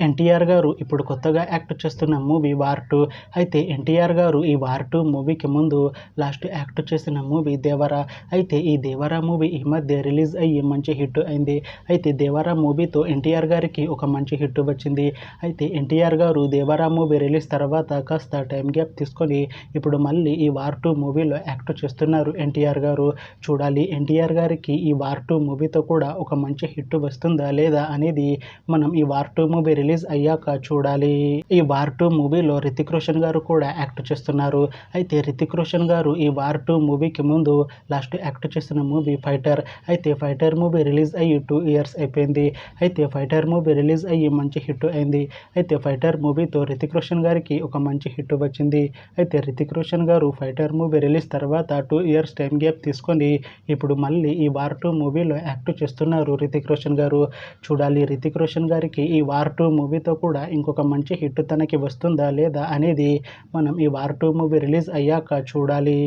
ఎన్టీఆర్ గారు ఇప్పుడు కొత్తగా యాక్ట్ చేస్తున్న మూవీ వార్ 2. అయితే ఎన్టీఆర్ గారు ఈ వార్ 2 మూవీకి ముందు లాస్ట్ యాక్ట్ చేసిన మూవీ దేవరా. అయితే ఈ దేవరా మూవీ ఈ మధ్య రిలీజ్ అయ్యి మంచి హిట్ అయింది. అయితే దేవరా మూవీతో ఎన్టీఆర్ గారికి ఒక మంచి హిట్ వచ్చింది. అయితే ఎన్టీఆర్ గారు దేవరా మూవీ రిలీజ్ తర్వాత కాస్త టైం గ్యాప్ తీసుకొని ఇప్పుడు మళ్ళీ ఈ వార్ 2 మూవీలో యాక్ట్ చేస్తున్నారు ఎన్టీఆర్ గారు. చూడాలి ఎన్టీఆర్ గారికి ఈ వార్ 2 మూవీతో కూడా ఒక మంచి హిట్ వస్తుందా లేదా అనేది మనం ఈ వార్ 2 మూవీ రిలీజ్ అయ్యాక చూడాలి. ఈ వార్ 2 మూవీలో రితిక్ రోషన్ గారు కూడా యాక్ట్ చేస్తున్నారు. అయితే రితిక్ రోషన్ గారు ఈ వార్ 2 మూవీకి ముందు లాస్ట్ యాక్ట్ చేసిన మూవీ ఫైటర్. అయితే ఫైటర్ మూవీ రిలీజ్ అయ్యి 2 ఇయర్స్ అయిపోయింది. అయితే ఫైటర్ మూవీ రిలీజ్ అయ్యి మంచి హిట్ అయింది. అయితే ఫైటర్ మూవీతో రితిక్ రోషన్ గారికి ఒక మంచి హిట్ వచ్చింది. అయితే రితిక్ రోషన్ గారు ఫైటర్ మూవీ రిలీజ్ తర్వాత 2 ఇయర్స్ టైం గ్యాప్ తీసుకొని ఇప్పుడు మళ్ళీ ఈ వార్ 2 మూవీలో యాక్ట్ చేస్తున్నారు రితిక్ రోషన్ గారు. చూడాలి రితిక్ రోషన్ గారికి ఈ వార్ 2 మూవీతో కూడా ఇంకొక మంచి హిట్ తనకి వస్తుందా లేదా అనేది మనం ఈ వార్ 2 మూవీ రిలీజ్ అయ్యాక చూడాలి.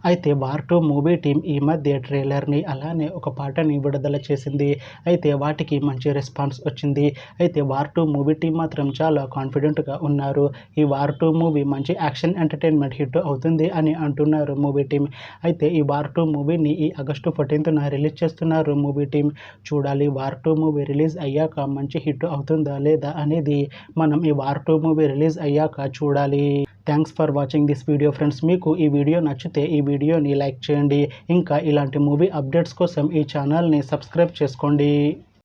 అయితే వార్ 2 మూవీ టీం ఈ మధ్య ట్రైలర్ని అలానే ఒక పాటని విడుదల చేసింది. అయితే వాటికి మంచి రెస్పాన్స్ వచ్చింది. అయితే వార్ 2 మూవీ టీం మాత్రం చాలా కాన్ఫిడెంట్గా ఉన్నారు. ఈ వార్ 2 మూవీ మంచి యాక్షన్ ఎంటర్టైన్మెంట్ హిట్ అవుతుంది అని అంటున్నారు మూవీ టీం. అయితే ఈ వార్ 2 మూవీని ఈ ఆగస్టు 14న రిలీజ్ చేస్తున్నారు మూవీ టీం. చూడాలి వార్ 2 మూవీ రిలీజ్ అయ్యాక మంచి హిట్ అవుతుందా లేదా అనేది మనం ఈ వార్ 2 మూవీ రిలీజ్ అయ్యాక చూడాలి. Thanks for watching this video friends. మీకు ఈ వీడియో నచ్చితే ఈ వీడియోని లైక్ చేయండి. ఇంకా ఇలాంటి మూవీ అప్డేట్స్ కోసం ఈ ఛానల్ని సబ్స్క్రైబ్ చేసుకోండి.